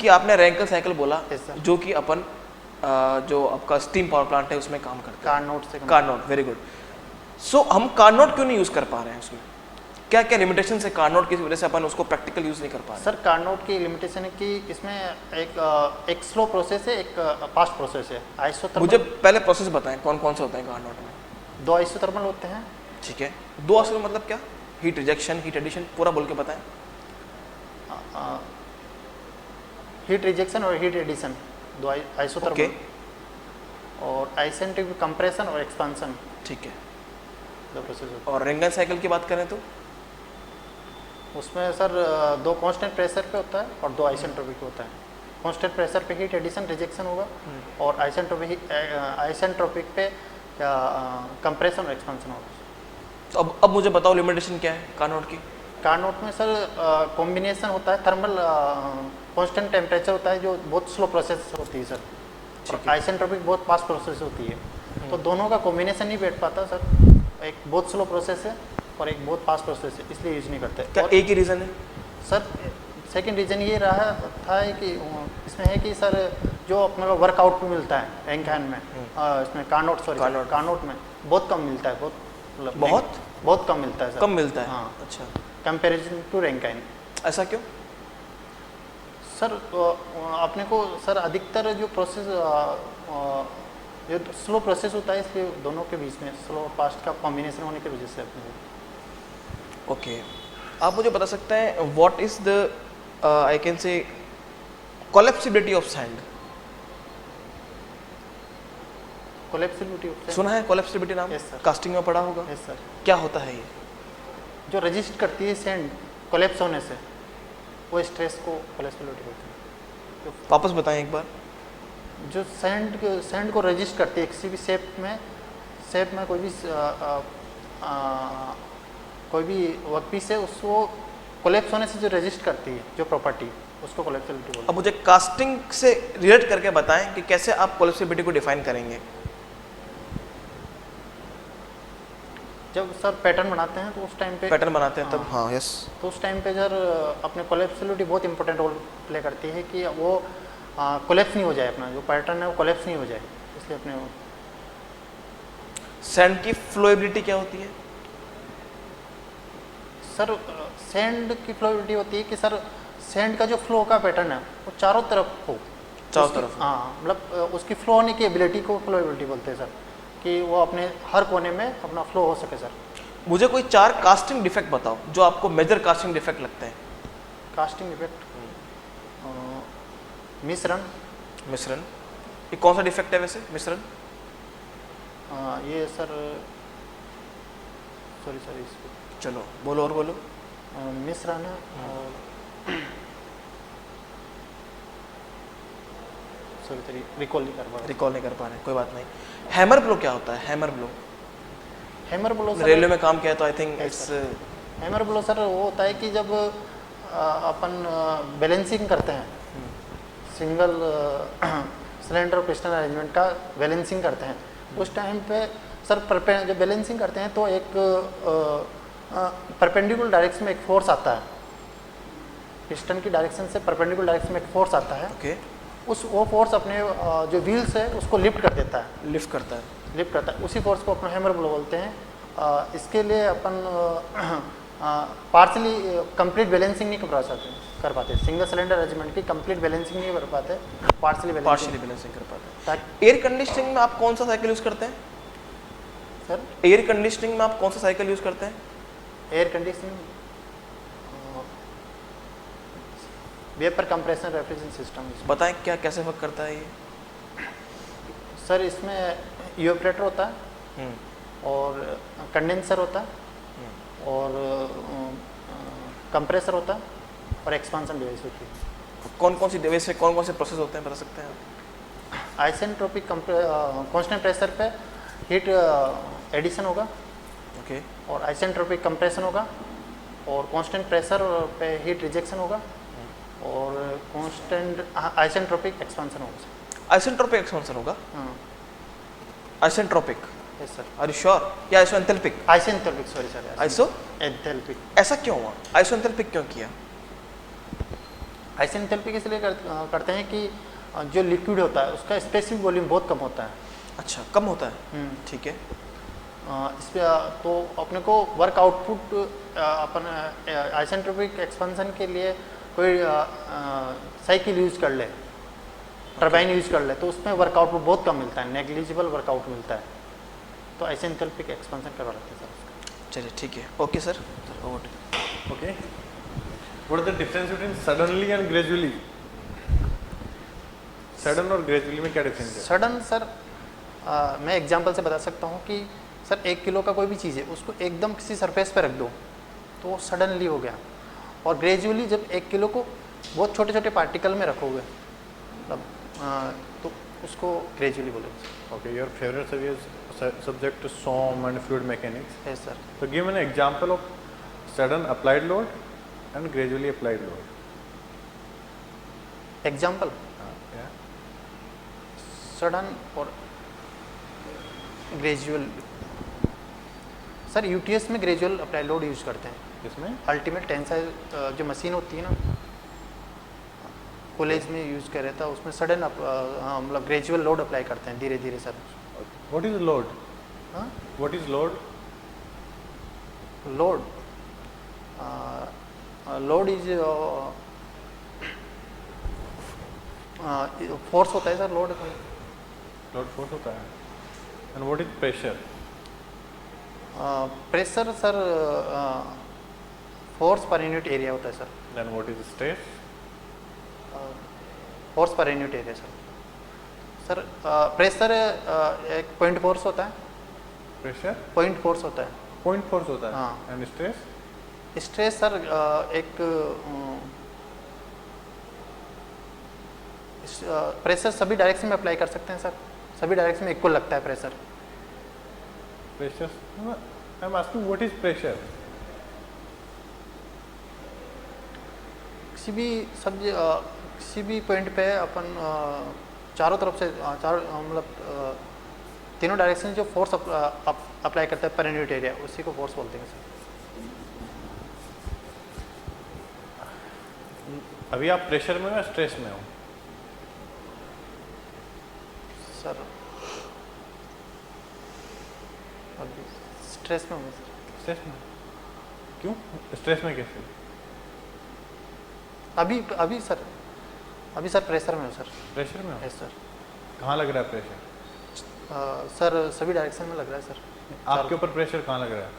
Speaker 4: कि आपने रैंकिन साइकिल बोला,
Speaker 1: Yes, sir.
Speaker 4: जो कि अपन जो आपका स्टीम पावर प्लांट है उसमें काम करता है।
Speaker 1: कार्नोट से
Speaker 4: कार्नोट, वेरी गुड। सो हम कार्नोट क्यों नहीं यूज़ कर पा रहे हैं उसमें? क्या क्या लिमिटेशन है कार्नोट की वजह से अपन उसको प्रैक्टिकल यूज़ नहीं कर पा रहे?
Speaker 1: सर कार्नोट की लिमिटेशन है कि इसमें एक स्लो प्रोसेस है, एक फास्ट प्रोसेस है। आइसोथर्मल
Speaker 4: मुझे पहले प्रोसेस बताएं कौन कौन से होते हैं कार्नोट में?
Speaker 1: 2 आइसोथर्मल होते हैं।
Speaker 4: ठीक है, 2 असल मतलब क्या? हीट रिजेक्शन, हीट एडिशन, पूरा बोल के बताएं।
Speaker 1: हीट रिजेक्शन और हीट एडिशन, 2 आइसोथर्मल।
Speaker 4: ओके।
Speaker 1: और आइसेंट्रिक कंप्रेशन और एक्सपांशन,
Speaker 4: ठीक है।
Speaker 1: 2 प्रोसेस होते
Speaker 4: और रैंकिन साइकिल की बात करें तो?
Speaker 1: हैं। उसमें सर 2 कांस्टेंट प्रेशर पे होता है और 2 आइसेंट्रोपिक पे होता है। कांस्टेंट प्रेशर पे हीट एडिशन रिजेक्शन होगा और आइसेंट्रोपिक पे कंप्रेशन और एक्सपांशन होगा।
Speaker 4: तो अब मुझे बताओ लिमिटेशन क्या है कार्नोट की?
Speaker 1: कार्नोट में सर कॉम्बिनेशन होता है, थर्मल कांस्टेंट टेम्परेचर होता है जो बहुत स्लो प्रोसेस होती है सर, और आइसेंट्रोपिक बहुत फास्ट प्रोसेस होती है। तो दोनों का कॉम्बिनेशन नहीं बैठ पाता सर, एक बहुत स्लो प्रोसेस है और एक बहुत फास्ट प्रोसेस है, इसलिए यूज नहीं करते।
Speaker 4: क्या
Speaker 1: और
Speaker 4: एक ही रीज़न है?
Speaker 1: सर सेकंड रीज़न ये रहा था कि इसमें है कि सर जो अपने को वर्कआउट भी मिलता है रैंकिन में, इसमें कार्नोट में बहुत कम मिलता है, बहुत कम मिलता है सर।
Speaker 4: कम मिलता है?
Speaker 1: हाँ,
Speaker 4: अच्छा,
Speaker 1: कंपेरिजन टू रैंकिन।
Speaker 4: ऐसा क्यों?
Speaker 1: सर अपने को सर अधिकतर जो प्रोसेस जो स्लो प्रोसेस होता है, इसलिए दोनों के बीच में स्लो और फास्ट का कॉम्बिनेशन होने की वजह से अपने को।
Speaker 4: ओके, आप मुझे बता सकते हैं what is the I can say collapsibility of sand?
Speaker 1: कोलैप्सिबिलिटी
Speaker 4: सुना है कोलैप्सिबिलिटी नाम?
Speaker 1: Yes, sir.
Speaker 4: कास्टिंग में पढ़ा होगा।
Speaker 1: Yes sir.
Speaker 4: क्या होता है ये?
Speaker 1: जो रजिस्ट करती है सैंड कोलैप्स होने से, वो स्ट्रेस को कोलैप्सिबिलिटी बोलते हैं।
Speaker 4: वापस बताएं एक बार।
Speaker 1: जो सैंड को रजिस्ट करती है किसी भी शेप में कोई भी वर्कपीस है, उसको कोलैप्स होने से जो रजिस्ट करती है जो प्रॉपर्टी, उसको कोलैप्सिबिलिटी बोलते
Speaker 4: अब मुझे कास्टिंग से रिलेट करके बताएं कि कैसे आप कोलैप्सिबिलिटी को डिफाइन करेंगे।
Speaker 1: हैं। जब सर पैटर्न बनाते हैं तो उस टाइम पे
Speaker 4: पैटर्न बनाते हैं तब? हाँ, यस।
Speaker 1: तो उस टाइम पे सर अपने कोलैप्सिबिलिटी बहुत इंपॉर्टेंट रोल प्ले करती है कि वो कोलैप्स नहीं हो जाए, अपना जो पैटर्न है वो कोलैप्स नहीं हो जाए, इसलिए अपने
Speaker 4: सैंड की फ्लोएबिलिटी क्या होती है?
Speaker 1: सर सैंड की फ्लोएबिलिटी होती है कि सर सैंड का जो फ्लो का पैटर्न है वो चारों तरफ हो,
Speaker 4: चारों
Speaker 1: उसकी-
Speaker 4: तरफ।
Speaker 1: हाँ, मतलब उसकी फ्लो होने की एबिलिटी को फ्लोएबिलिटी बोलते हैं सर, कि वो अपने हर कोने में अपना फ्लो हो सके सर।
Speaker 4: मुझे कोई 4 कास्टिंग डिफेक्ट बताओ जो आपको मेजर कास्टिंग डिफेक्ट लगते हैं।
Speaker 1: कास्टिंग इफेक्ट,
Speaker 4: मिश्रण, ये कौन सा डिफेक्ट है वैसे मिश्रण?
Speaker 1: ये सर सॉरी इस
Speaker 4: चलो बोलो और बोलो।
Speaker 1: मिश्रण है और सॉरी रिकॉल नहीं कर पा रहा।
Speaker 4: रिकॉल नहीं कर पा रहे, कोई बात नहीं। हैमर ब्लो क्या होता है? Hammer blow
Speaker 1: hammer blow sir,
Speaker 4: railway में काम किया तो I think it's
Speaker 1: hammer blow sir वो होता है कि जब अपन बैलेंसिंग करते हैं, सिंगल सिलेंडर और पिस्टन अरेंजमेंट का बैलेंसिंग करते हैं, उस टाइम पे सर जब बैलेंसिंग करते हैं तो एक परपेंडिकुलर डायरेक्शन में एक फोर्स आता है, पिस्टन की डायरेक्शन से परपेंडिकुलर डायरेक्शन में एक फोर्स आता है।
Speaker 4: ओके।
Speaker 1: वो फोर्स अपने जो व्हील्स है उसको लिफ्ट कर देता है,
Speaker 4: लिफ्ट करता है।
Speaker 1: उसी फोर्स को अपन हैमर ब्लो बोलते हैं। इसके लिए अपन पार्शली कंप्लीट बैलेंसिंग नहीं कर पाते, सिंगल सिलेंडर अरेंजमेंट की कंप्लीट बैलेंसिंग नहीं कर पाते, पार्शली
Speaker 4: बैलेंसिंग कर पाते हैं। एयर कंडीशनिंग में आप कौन सा साइकिल यूज़ करते हैं
Speaker 1: सर?
Speaker 4: एयर कंडीशनिंग में आप कौन सा साइकिल यूज़ करते हैं?
Speaker 1: Air conditioning vapour compression refrigeration system.
Speaker 4: बताएं क्या कैसे वर्क करता है ये?
Speaker 1: सर इसमें इवेपोरेटर होता है और कंडेंसर होता है और कंप्रेसर होता है और एक्सपांशन डिवाइस होती है।
Speaker 4: कौन कौन सी डिवाइस से कौन कौन से प्रोसेस होते हैं बता सकते हैं आप?
Speaker 1: आइसेंट्रोपिक कांस्टेंट प्रेशर पे हीट एडिशन होगा,
Speaker 4: ओके।
Speaker 1: और आइसेंट्रोपिक कंप्रेशन होगा, और कांस्टेंट प्रेशर पे हीट रिजेक्शन होगा, और कांस्टेंट आइसेंट्रोपिक एक्सपांशन होगा।
Speaker 4: आइसेंट्रोपिक एक्सपेंशन होगा।
Speaker 1: हाँ
Speaker 4: isentropic,
Speaker 1: yes sir.
Speaker 4: Are you sure? या isoenthalpic?
Speaker 1: Isentropic, sorry sir,
Speaker 4: isoenthalpic. ऐसा क्यों हुआ? आइसोएंथैल्पिक क्यों किया?
Speaker 1: आइसेंट्रोपिक इसलिए करते हैं कि जो लिक्विड होता है उसका स्पेसिफिक वॉल्यूम बहुत कम होता है।
Speaker 4: अच्छा, कम होता है, ठीक है।
Speaker 1: इस पे तो अपने को वर्क आउटपुट अपन आइसेंट्रोपिक एक्सपेंशन के लिए कोई साइकिल यूज कर ले, टरबाइन यूज कर ले, तो उसमें वर्क आउटपुट बहुत कम मिलता है, नेग्लिजिबल वर्कआउट मिलता है, तो आइसेंट्रोपिक एक्सपेंशन करवा लेते हैं सर उसका।
Speaker 4: चलिए ठीक है, okay sir.
Speaker 2: Okay. What is the difference between suddenly and gradually? Sudden और ग्रेजुअली में क्या डिफरेंस है?
Speaker 1: सडन सर मैं एग्जांपल से बता सकता हूँ कि सर 1 किलो का कोई भी चीज़ है उसको एकदम किसी सरफेस पे रख दो तो वो सडनली हो गया, और ग्रेजुअली जब 1 किलो को बहुत छोटे छोटे पार्टिकल में रखोगे मतलब तो उसको ग्रेजुअली बोलोगे।
Speaker 2: Okay, your favorite subject is SOM and fluid mechanics.
Speaker 1: Yes sir.
Speaker 2: So give an example of sudden applied load and gradually applied load.
Speaker 1: Example
Speaker 2: Yeah.
Speaker 1: Sudden और ग्रेजुअल। सर यूटीएस में gradual apply load use करते हैं।
Speaker 2: इसमें
Speaker 1: ultimate tensile जो machine होती है ना, college में यूज कर रहा था, उसमें सडन मतलब ग्रेजुअल लोड अप्लाई करते हैं धीरे धीरे सर।
Speaker 2: What is load?
Speaker 1: हाँ
Speaker 2: What is load?
Speaker 1: Load load is force होता है सर। लोड
Speaker 2: Load force होता है. And what is pressure?
Speaker 1: Pressure sir force per unit area होता है sir.
Speaker 2: Then what is stress?
Speaker 1: Force per unit area sir. Sir pressure एक point force होता है।
Speaker 2: Pressure?
Speaker 1: Point force होता है।
Speaker 2: Point force होता है.
Speaker 1: हाँ।
Speaker 2: And stress?
Speaker 1: स्ट्रेस सर एक प्रेशर सभी डायरेक्शन में अप्लाई कर सकते हैं सर, सभी डायरेक्शन में इक्वल लगता है pressure.
Speaker 2: Pressure? No, I'm asking what is pressure?
Speaker 1: किसी भी पॉइंट पे अपन चारों तरफ से मतलब तीनों डायरेक्शन जो फोर्स अप्लाई करता है पर यूनिट एरिया, उसी को फोर्स बोलते हैं सर।
Speaker 2: अभी आप प्रेशर में हो या स्ट्रेस में हो?
Speaker 1: सर अभी स्ट्रेस में हूँ सर।
Speaker 2: स्ट्रेस में? क्यों? स्ट्रेस में कैसे?
Speaker 1: अभी सर प्रेशर में हूँ सर।
Speaker 2: प्रेशर में हो?
Speaker 1: Yes sir.
Speaker 2: कहाँ लग रहा है प्रेशर?
Speaker 1: सर सभी डायरेक्शन में लग रहा है सर।
Speaker 2: आपके ऊपर प्रेशर कहाँ लग रहा है?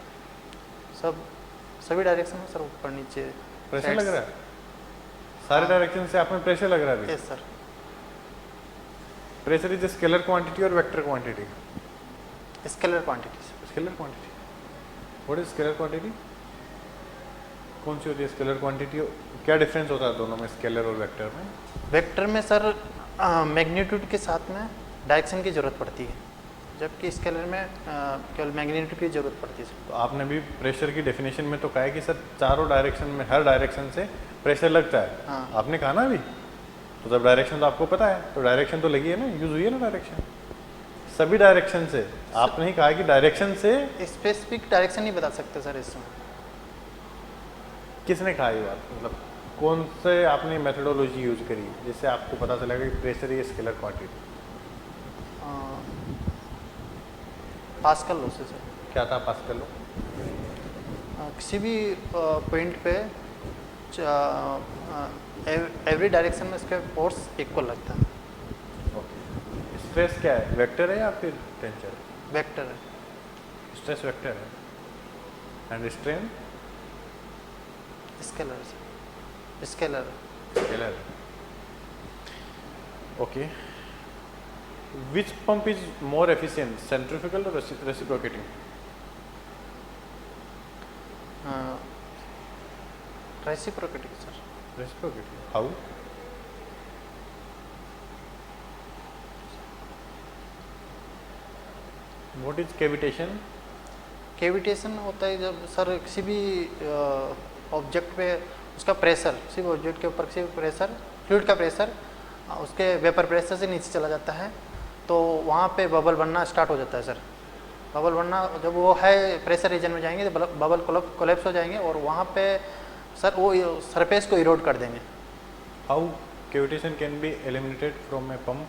Speaker 1: सभी डायरेक्शन में सर, ऊपर नीचे
Speaker 2: प्रेशर लग रहा है? सारे डायरेक्शन से आप में प्रेशर लग रहा है?
Speaker 1: Yes sir.
Speaker 2: Pressure is scalar quantity और vector quantity?
Speaker 1: Scalar quantity sir.
Speaker 2: Scalar quantity. What is scalar quantity? कौन सी होती है स्केलर क्वांटिटी? क्या डिफरेंस होता है दोनों में, स्केलर और वेक्टर में?
Speaker 1: वेक्टर में सर मैग्नीट्यूड के साथ में डायरेक्शन की ज़रूरत पड़ती है, जबकि स्केलर में केवल मैग्नीट्यूड की ज़रूरत पड़ती है सर।
Speaker 2: तो आपने भी प्रेशर की डेफिनेशन में तो कहा है कि सर चारों डायरेक्शन में, हर डायरेक्शन से प्रेशर लगता है।
Speaker 1: हाँ।
Speaker 2: आपने कहा ना अभी तो जब डायरेक्शन तो आपको पता है, तो डायरेक्शन तो लगी है ना, यूज़ हुई है ना डायरेक्शन, सभी डायरेक्शन से। आपने ही कहा कि डायरेक्शन से,
Speaker 1: स्पेसिफिक डायरेक्शन नहीं बता सकते सर इसमें।
Speaker 2: किसने कहा ये बात, मतलब कौन से आपने मेथडोलॉजी यूज करी जिससे आपको पता चलेगा कि pressure is scalar quantity?
Speaker 1: Pascal law से सर।
Speaker 2: क्या था पास्कल लॉ?
Speaker 1: किसी भी पॉइंट पे एवरी डायरेक्शन में इसका फोर्स इक्वल लगता है।
Speaker 2: ओके, स्ट्रेस क्या है, वेक्टर है या फिर टेंसर?
Speaker 1: वेक्टर है।
Speaker 2: स्ट्रेस वेक्टर है and strain
Speaker 1: scalar scalar
Speaker 2: scalar. Okay, which pump is more efficient, centrifugal और reciprocating?
Speaker 1: Reciprocating sir.
Speaker 2: Reciprocating, how? What is cavitation?
Speaker 1: Cavitation होता है जब सर किसी भी ऑब्जेक्ट पे उसका प्रेशर, किसी भी ऑब्जेक्ट के ऊपर किसी भी प्रेशर, फ्लूइड का प्रेशर उसके वेपर प्रेशर से नीचे चला जाता है, तो वहाँ पे बबल बनना स्टार्ट हो जाता है सर। बबल बनना जब वो है प्रेशर रीजन में जाएंगे तो बबल कोलैप्स हो जाएंगे और वहाँ पे सर वो सरफेस को इरोड कर देंगे।
Speaker 2: How cavitation can be eliminated from a pump?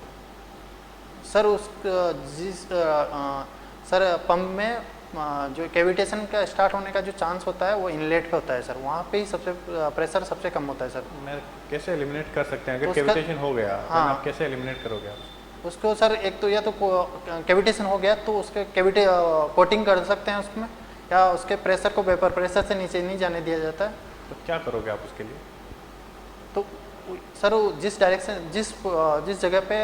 Speaker 1: Sir उस सर पंप में जो कैविटेशन का स्टार्ट होने का जो चांस होता है वो इनलेट पे होता है सर, वहाँ पे ही सबसे प्रेशर सबसे कम होता है सर।
Speaker 2: मैं कैसे एलिमिनेट कर सकते हैं अगर
Speaker 1: उसका-
Speaker 2: कैविटेशन हो गया?
Speaker 1: हाँ।
Speaker 2: आप कैसे एलिमिनेट करोगे आप?
Speaker 1: उसको सर एक तो या तो कैविटेशन हो गया तो उसके कैविटी कोटिंग कर सकते हैं उसमें, या उसके प्रेशर को वेपर प्रेशर से नीचे नहीं जाने दिया जाता है।
Speaker 2: तो क्या करोगे आप उसके लिए?
Speaker 1: तो सर वो जिस डायरेक्शन जिस जगह पे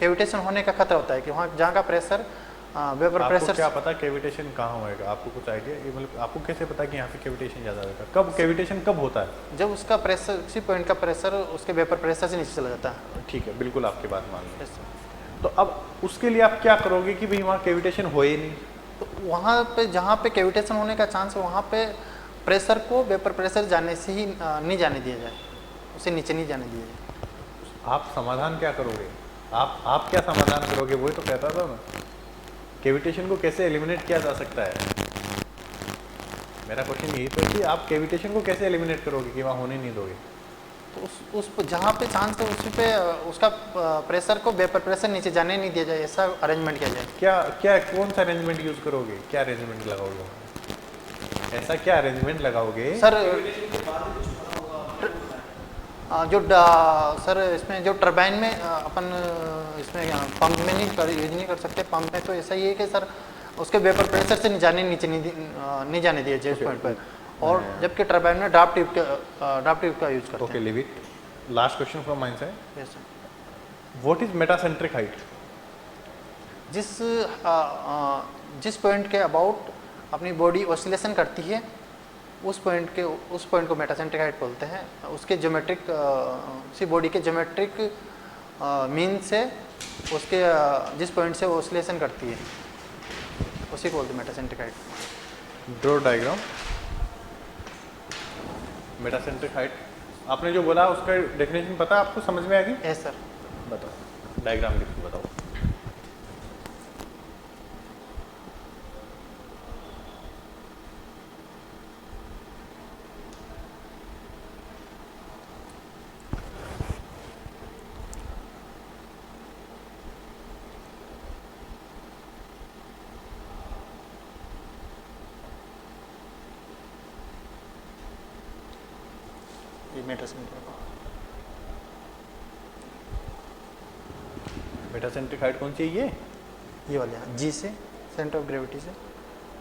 Speaker 1: कैविटेशन होने का खतरा होता है कि वहाँ जहाँ का प्रेशर वेपर
Speaker 2: आपको
Speaker 1: प्रेशर।
Speaker 2: क्या पता कैविटेशन कहाँ होएगा? आपको कुछ आइडिया, ये मतलब आपको कैसे पता कि यहाँ पे कैविटेशन ज़्यादा होगा? कब कैविटेशन कब होता है?
Speaker 1: जब उसका प्रेशर किसी पॉइंट का प्रेशर उसके वेपर प्रेशर से नीचे चला जाता है।
Speaker 2: ठीक है, बिल्कुल आपकी बात मान ली।
Speaker 1: Yes, sir।
Speaker 2: तो अब उसके लिए आप क्या करोगे कि भाई वहाँ कैविटेशन हो ही नहीं?
Speaker 1: तो वहाँ पे जहाँ पे कैविटेशन होने का चांस है वहाँ पे प्रेशर को वेपर प्रेशर जाने से ही नहीं जाने दिया जाए, उसे नीचे नहीं जाने दिया जाए।
Speaker 2: आप समाधान क्या करोगे? आप क्या समाधान करोगे? वही तो कहता था मैं, कैविटेशन को कैसे एलिमिनेट किया जा सकता है। मेरा क्वेश्चन यही था कि आप कैविटेशन को कैसे एलिमिनेट करोगे कि वहाँ होने नहीं दोगे?
Speaker 1: तो उस जहाँ पे चांस है उसी पे उसका प्रेशर को वेपर प्रेशर नीचे जाने नहीं दिया जाए, ऐसा अरेंजमेंट किया जाए।
Speaker 2: क्या कौन सा अरेंजमेंट यूज करोगे? क्या अरेंजमेंट लगाओगे? ऐसा क्या अरेंजमेंट लगाओगे?
Speaker 1: सर सर इसमें जो टरबाइन में अपन इसमें पंप में यूज नहीं कर सकते। पंप में तो ऐसा ही है कि सर उसके वेपर प्रेशर से नीचे नहीं जाने दिया जाए उस पॉइंट पर, और जबकि टरबाइन में ड्राफ्ट ट्यूब का यूज करते
Speaker 2: okay, leave it. Last question from my side,
Speaker 1: हैं। Yes, sir।
Speaker 2: What is metacentric height?
Speaker 1: जिस पॉइंट के अबाउट अपनी बॉडी ऑसिलेशन करती है उस पॉइंट को मेटासेंट्रिक हाइट बोलते हैं। उसके ज्योमेट्रिक उसी बॉडी के ज्योमेट्रिक मीन से उसके जिस पॉइंट से वो ऑसिलेशन करती है उसी को बोलते हैं metacentric height.
Speaker 2: Draw diagram. Metacentric height आपने जो बोला उसका डेफिनेशन पता है आपको? समझ में आ गई?
Speaker 1: Yes sir.
Speaker 2: बताओ, डायग्राम लिख के बताओ।
Speaker 1: ये मेटासेंट्रिक
Speaker 2: मेटासेंट्रिक हाइट कौन सी है?
Speaker 1: ये वाले जी से सेंटर ऑफ ग्रेविटी से।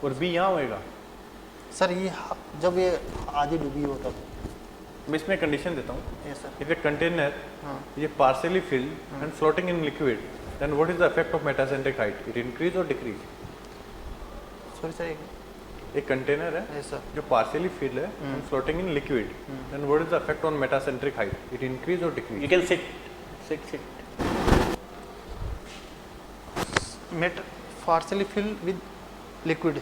Speaker 2: और बी यहाँ होएगा?
Speaker 1: सर ये जब ये आधी डूबी हो तब।
Speaker 2: मैं इसमें कंडीशन देता हूँ।
Speaker 1: Yes sir.
Speaker 2: If a container
Speaker 1: हाँ।
Speaker 2: ये partially filled and floating in liquid, then what is the effect of metacentric height? It increase और डिक्रीज?
Speaker 1: सॉरी सर
Speaker 2: एक कंटेनर है
Speaker 1: यस सर।
Speaker 2: जो पार्शियली फिल्ड है and floating in liquid, then what is the effect on metacentric height? It increase और decrease?
Speaker 3: You can sit.
Speaker 1: Partially filled with liquid.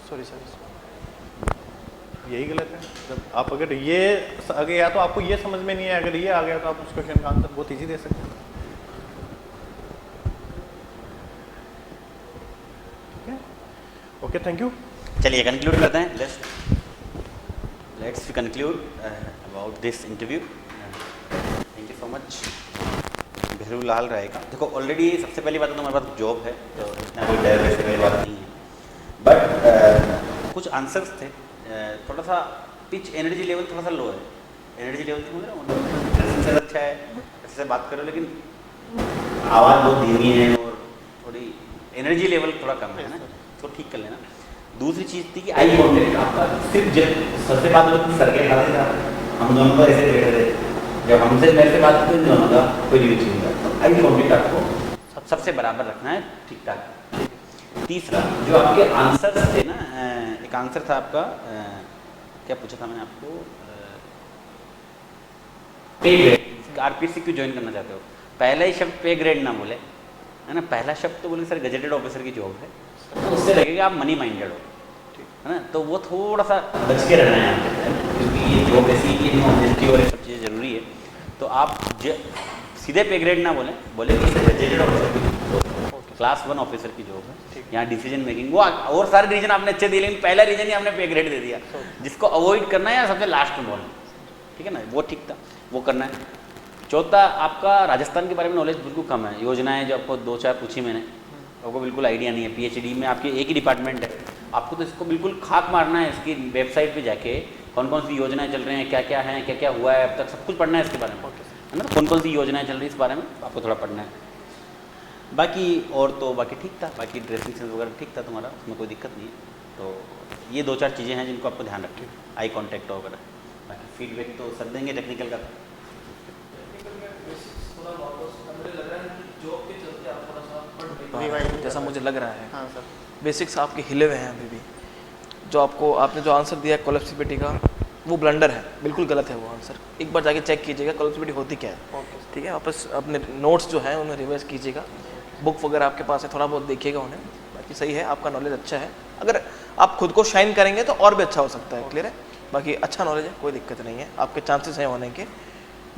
Speaker 1: Sorry.
Speaker 2: यही गलत है। जब आप अगर या तो आपको ये समझ में नहीं है, अगर ये आ गया तो आप उस क्वेश्चन का आंसर बहुत ईजी दे सकते हैं। Okay, thank you.
Speaker 3: चलिए कंक्लूड करते हैं। Let's conclude about this interview. Thank you so much Bhairu Lal Rai का। देखो ऑलरेडी सबसे पहली बात तो हमारे पास जॉब है, तो इतना कोई डर वैसे मेरी बात नहीं है, बट कुछ आंसर्स थे, थोड़ा सा पिच एनर्जी लेवल थोड़ा सा लो है। एनर्जी लेवल समझ रहे हो, अच्छा है ऐसे से बात करो, लेकिन आवाज़ बहुत धीमी है और थोड़ी एनर्जी लेवल थोड़ा कम है ना, इसको ठीक कर लेना। दूसरी चीज़ थी कि आई कॉन्टेक्ट आपका सिर्फ सबसे बात होती सर के खाते था, हम दोनों को ऐसे बैठे थे, जब हमसे मेरे से बात करते दोनों का कोई रिलेशन नहीं था। तो आई कॉन्टेक्ट आपको सबसे बराबर रखना है, ठीक ठाक। तीसरा जो आपके आंसर्स थे ना, एक आंसर था आपका, क्या पूछा था मैंने आपको, पे ग्रेड, आरपीएससी क्यों ज्वाइन करना चाहते हो। पहला ही शब्द पे ग्रेड ना बोले, है ना, पहला शब्द तो बोले सर गजेटेड ऑफिसर की जॉब है, तो उससे लगेगा आप मनी माइंडेड हो, है ना, तो वो थोड़ा सा बच के रहना है यहाँ पे, क्योंकि ये जॉब ऐसी है कि ऑनेस्टी और ये सब चीज़ें ज़रूरी है। तो आप सीधे पे ग्रेड ना बोले कि गजेटेड ऑफिसर क्लास 1 ऑफिसर की जॉब है, यहाँ डिसीजन मेकिंग, वो और सारे रीजन आपने अच्छे दिए, लेकिन पहला रीजन ही आपने पे ग्रेड दे दिया, जिसको अवॉइड करना है या सबसे लास्ट में बोलना, ठीक है ना, वो ठीक था, वो करना है। चौथा, आपका राजस्थान के बारे में नॉलेज बिल्कुल कम है। योजनाएं जो आपको 2-4 पूछी मैंने, आपको बिल्कुल आइडिया नहीं है। पीएचडी में आपके एक ही डिपार्टमेंट है, आपको तो इसको बिल्कुल खाक मारना है, इसकी वेबसाइट पे जाके कौन कौन सी योजनाएं चल रही हैं, क्या क्या हैं, क्या क्या हुआ है अब तक, सब कुछ पढ़ना है इसके बारे में, है ना, कौन कौन सी योजनाएं चल रही है इस बारे में आपको थोड़ा पढ़ना है। बाकी और तो बाकी ठीक था, बाकी ड्रेसिंग सेंस वगैरह ठीक था तुम्हारा, उसमें कोई दिक्कत नहीं है। तो ये 2-4 चीज़ें हैं जिनको आपको ध्यान रखें, आई कॉन्टैक्ट वगैरह। बाकी फीडबैक तो सर देंगे टेक्निकल का।
Speaker 4: जैसा मुझे लग रहा है,
Speaker 1: हाँ सर,
Speaker 4: बेसिक्स आपके हिले हुए हैं अभी भी। जो आपने जो आंसर दिया है कोलैप्सिबिलिटी का, वो ब्लंडर है, बिल्कुल गलत है वो आंसर। एक बार जाके चेक कीजिएगा कोलैप्सिबिलिटी होती क्या है, ठीक है। वापस अपने नोट्स जो हैं उन्हें रिवाइज कीजिएगा, बुक वगैरह आपके पास है, थोड़ा बहुत देखिएगा उन्हें। बाकी सही है, आपका नॉलेज अच्छा है, अगर आप खुद को शाइन करेंगे तो और भी अच्छा हो सकता है, क्लियर है। बाकी अच्छा नॉलेज है, कोई दिक्कत नहीं है, आपके चांसेस हैं होने के।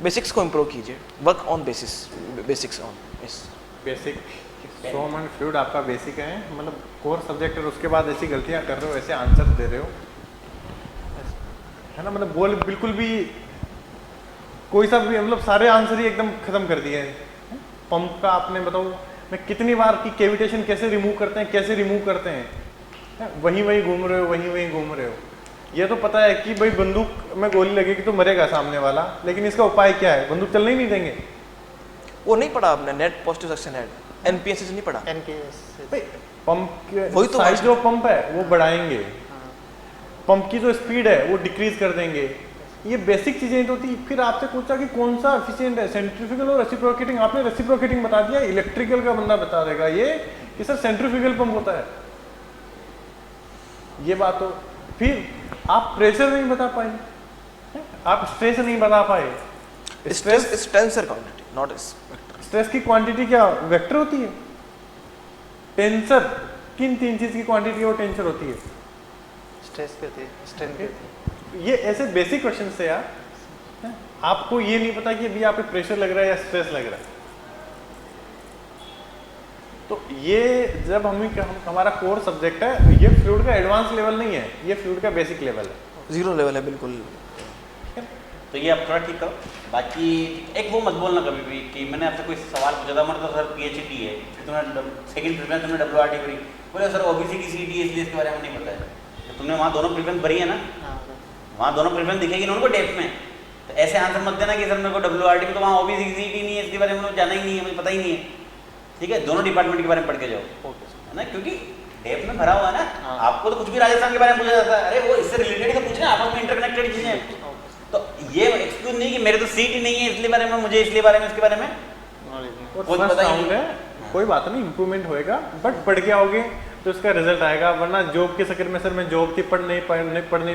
Speaker 4: बेसिक्स को इम्प्रूव कीजिए, work on basics on
Speaker 2: basic SOM and fluid आपका बेसिक है, मतलब कोर सब्जेक्ट है, उसके बाद ऐसी गलतियां कर रहे हो, ऐसे आंसर दे रहे हो, है ना, मतलब बोल बिल्कुल भी कोई सा भी, मतलब सारे आंसर ही एकदम खत्म कर दिए हैं। पंप का आपने बताओ मैं कितनी बार की कैविटेशन कैसे रिमूव करते हैं, वहीं घूम रहे हो। ये तो पता है कि भाई बंदूक में गोली लगेगी तो मरेगा सामने वाला, लेकिन इसका उपाय क्या है, बंदूक चलने ही नहीं देंगे।
Speaker 4: वो नहीं पढ़ा आपने, net positive suction head, NPS नहीं पढ़ा।
Speaker 2: पंप
Speaker 4: वही तो
Speaker 2: साइज जो पंप है वो बढ़ाएंगे, पंप की जो स्पीड है वो डिक्रीज कर देंगे, ये बेसिक चीजें तो थी। फिर आपसे पूछा कि कौन सा एफिशिएंट है, सेंट्रीफ्यूगल और रेसिप्रोकेटिंग, आपने रेसिप्रोकेटिंग बता दिया, इलेक्ट्रिकल का बंदा बता देगा ये कि सर सेंट्रीफ्यूगल पंप होता है, ये बात। तो फिर आप प्रेशर नहीं बता पाए, आप स्ट्रेस नहीं बता पाए।
Speaker 4: Stress is tensor quantity, not vector.
Speaker 2: Stress की क्वांटिटी क्या वेक्टर होती है? टेंसर किन 3 चीज की क्वांटिटी और टेंसर होती है?
Speaker 1: स्ट्रेस पे थी, स्ट्रेन पे थी।
Speaker 2: ये ऐसे बेसिक क्वेश्चन से यार, आपको ये नहीं पता कि अभी आप पे प्रेशर लग रहा है या स्ट्रेस लग रहा है। तो ये जब हमारा कोर सब्जेक्ट है, ये फ्लूइड का एडवांस लेवल नहीं है, ये फ्लूइड का बेसिक लेवल है,
Speaker 4: 0 लेवल है बिल्कुल।
Speaker 3: तो ये आप थोड़ा ठीक करो। बाकी एक वो मत बोलना कभी भी कि मैंने आपसे कोई सवाल पूछा था, मतलब सर पीएचडी है, फिर तुमने सेकंड प्रीफरेंस तुमने डब्ल्यूआरटी करी, बोले सर ओबीसी की सीटी है इसलिए इसके बारे में नहीं पता है। तो तुमने वहाँ दोनों प्रीफरेंस भरी है ना, वहाँ दोनों प्रीफरेंस दिखेगी उनको डेप्थ में, तो ऐसे आंसर मत देना कि सर मेरे को डब्ल्यूआरटी में तो वहाँ ओबीसी की सीटी नहीं है, इसके बारे में मुझे जाना ही नहीं है, मुझे पता ही नहीं है, ठीक है। दोनों डिपार्टमेंट के बारे में पढ़ के जाओ, है ना, क्योंकि डेप्थ में भरा हुआ है ना। आपको तो कुछ भी राजस्थान के बारे में पूछा जाता है, अरे वो इससे रिलेटेड तो पूछना, आपस में इंटरकनेक्टेड चीजें हैं। तो ये एक्सक्यूज नहीं कि मेरे तो सीट ही नहीं है इसलिए बारे में, मुझे इसलिए बारे में, इसके बारे में
Speaker 2: फर्स्ट राउंड है, कोई बात नहीं, इंप्रूवमेंट होएगा, बट पढ़ के आओगे तो इसका रिजल्ट आएगा। वरना जॉब के चक्कर में सर मैं जॉब थी पढ़ नहीं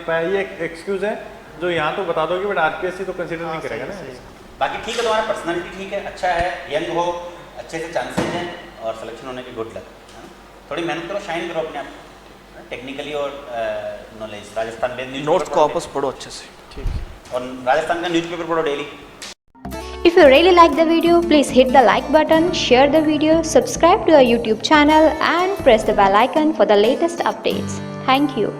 Speaker 2: पाया, ये एक्सक्यूज है जो यहाँ तो बता दोगे, बट आरपीएससी तो कंसीडर नहीं करेगा ना।
Speaker 3: बाकी ठीक है, तुम्हारा पर्सनालिटी ठीक है, अच्छा है, यंग हो, अच्छे से चांसेस हैं और सिलेक्शन होने की गुड लक, है ना। थोड़ी मेहनत करो, शाइन करो अपने आप। टेक्निकली और नॉलेज राजस्थान में
Speaker 4: नोट्स कॉर्पस पढ़ो अच्छे से, ठीक है।
Speaker 3: और राजस्थान का न्यूज़पेपर पढ़ो daily.
Speaker 5: If you really like the video, please hit the like button, share the video, subscribe to our YouTube channel and press the bell icon for the latest updates. Thank you.